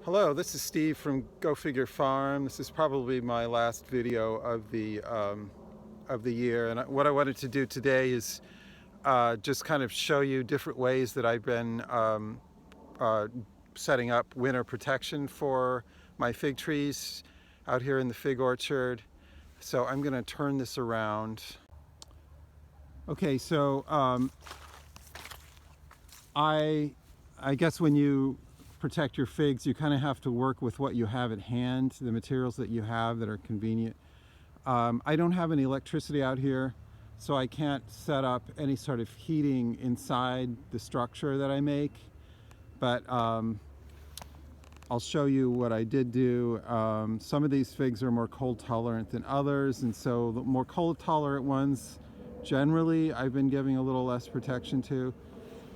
Hello, this is Steve from Go Figure Farm. This is probably my last video of the year, and what I wanted to do today is just kind of show you different ways that I've been uh, setting up winter protection for my fig trees out here in the fig orchard. So I'm going to turn this around. Okay, so I guess when you protect your figs, you kind of have to work with what you have at hand, the materials that you have that are convenient. I don't have any electricity out here, so I can't set up any sort of heating inside the structure that I make, but I'll show you what I did do. Some of these figs are more cold tolerant than others, and so the more cold tolerant ones, generally I've been giving a little less protection to.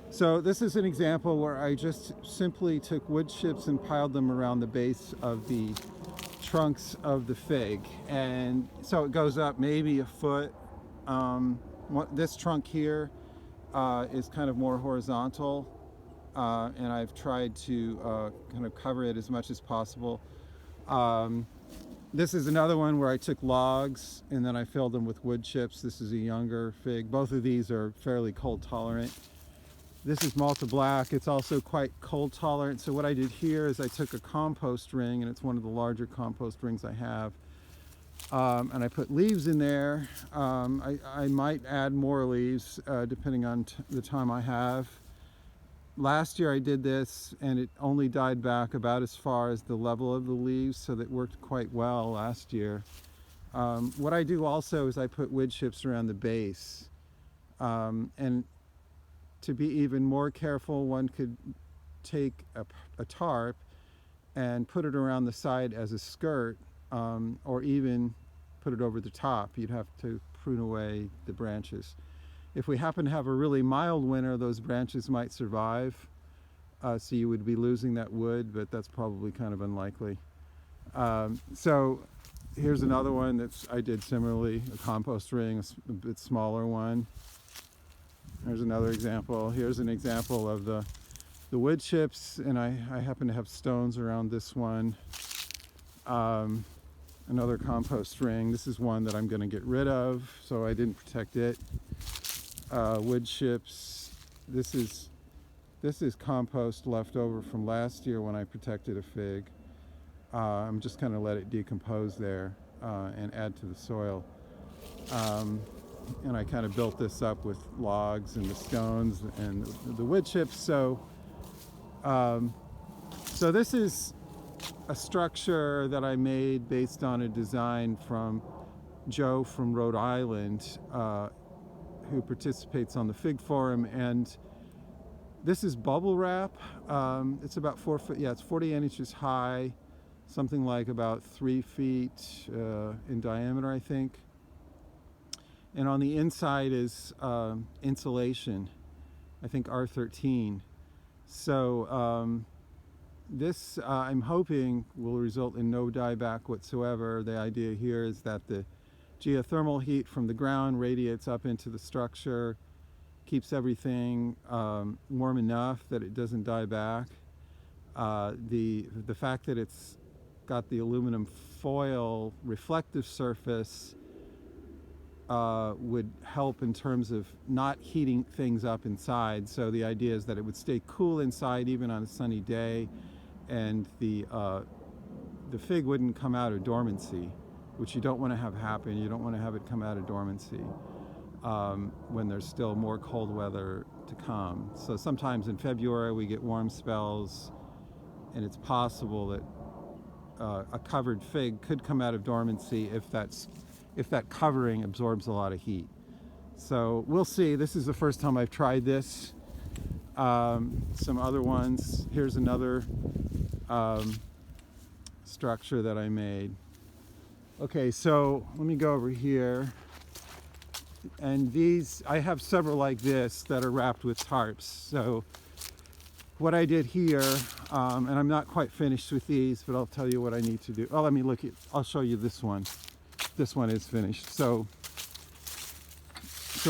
So this is an example where I just simply took wood chips and piled them around the base of the trunks of the fig, and so it goes up maybe a foot. This trunk here is kind of more horizontal, and I've tried to kind of cover it as much as possible. This is another one where I took logs and then I filled them with wood chips. This is a younger fig. Both of these are fairly cold tolerant. This is Malta Black. It's also quite cold tolerant. So what I did here is I took a compost ring, and it's one of the larger compost rings I have, and I put leaves in there. I might add more leaves depending on the time I have. Last year I did this and it only died back about as far as the level of the leaves, so that worked quite well last year. What I do also is I put wood chips around the base, and to be even more careful, one could take a tarp and put it around the side as a skirt, or even put it over the top. You'd have to prune away the branches. If we happen to have a really mild winter, those branches might survive, so you would be losing that wood, but that's probably kind of unlikely. So here's another one that I did similarly, a compost ring, a bit smaller one. There's another example. Here's an example of the wood chips, and I happen to have stones around this one. Another compost ring. This is one that I'm going to get rid of, so I didn't protect it. Wood chips. This is compost left over from last year when I protected a fig. I'm just going to let it decompose there and add to the soil. And I kind of built this up with logs and the stones and the wood chips. So this is a structure that I made based on a design from Joe from Rhode Island, who participates on the Fig Forum. And this is bubble wrap. It's about 4 foot, it's 48 inches high, something like about 3 feet in diameter, I think. And on the inside is insulation, I think R13. So this, I'm hoping, will result in no dieback whatsoever. The idea here is that the geothermal heat from the ground radiates up into the structure, keeps everything warm enough that it doesn't die back. The fact that it's got the aluminum foil reflective surface would help in terms of not heating things up inside. So the idea is that it would stay cool inside even on a sunny day, and the fig wouldn't come out of dormancy, which you don't want to have happen. You don't want to have it come out of dormancy when there's still more cold weather to come. So sometimes in February we get warm spells, and it's possible that a covered fig could come out of dormancy if that covering absorbs a lot of heat. So we'll see. This is the first time I've tried this. Some other ones. Here's another structure that I made. Okay, so let me go over here. And these, I have several like this that are wrapped with tarps. So what I did here, and I'm not quite finished with these, but I'll tell you what I need to do. Oh, let me look at, I'll show you this one. This one is finished. So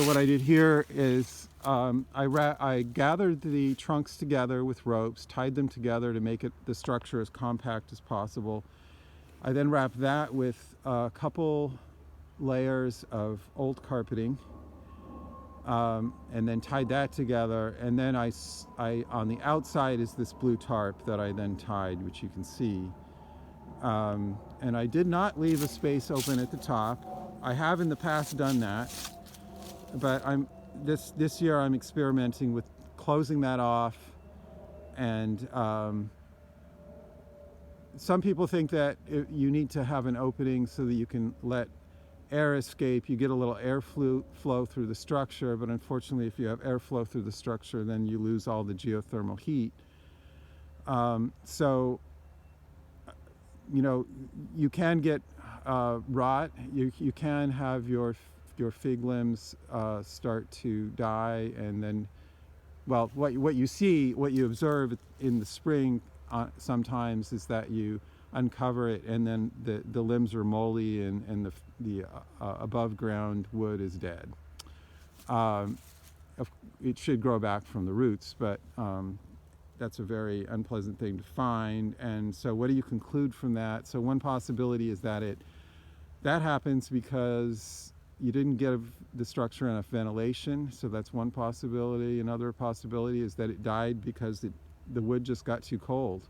what I did here is I gathered the trunks together with ropes, tied them together to make the structure as compact as possible. I then wrapped that with a couple layers of old carpeting, and then tied that together. And then I on the outside is this blue tarp that I then tied, which you can see. And I did not leave a space open at the top. I have in the past done that, but this year I'm experimenting with closing that off. And some people think that you need to have an opening so that you can let air escape. You get a little air flow through the structure, but unfortunately if you have airflow through the structure, then you lose all the geothermal heat. So you know, you can get rot. You can have your fig limbs start to die, and then, well, what you observe in the spring sometimes is that you uncover it, and then the limbs are moldy, and the above ground wood is dead. It should grow back from the roots, but that's a very unpleasant thing to find. And so what do you conclude from that? So one possibility is that that happens because you didn't give the structure enough ventilation. So that's one possibility. Another possibility is that it died because the wood just got too cold,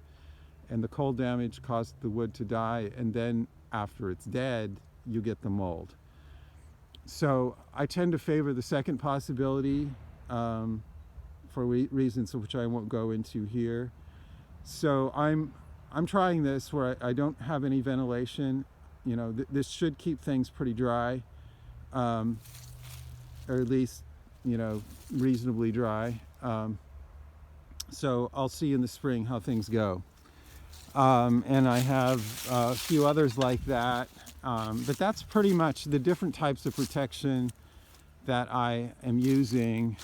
and the cold damage caused the wood to die, and then after it's dead, you get the mold. So I tend to favor the second possibility, for reasons which I won't go into here. So I'm trying this where I don't have any ventilation. You know, this should keep things pretty dry, or at least, you know, reasonably dry. So I'll see in the spring how things go. And I have a few others like that, but that's pretty much the different types of protection that I am using.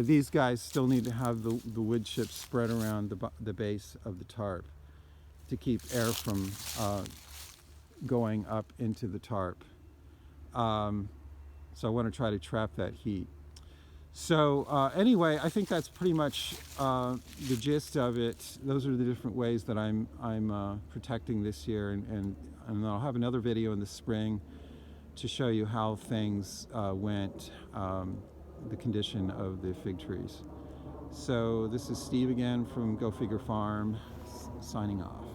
These guys still need to have the wood chips spread around the base of the tarp to keep air from going up into the tarp. So I want to try to trap that heat. So anyway, I think that's pretty much the gist of it. Those are the different ways that I'm protecting this year, and I'll have another video in the spring to show you how things went. The condition of the fig trees. So this is Steve again from Go Figure Farm, signing off.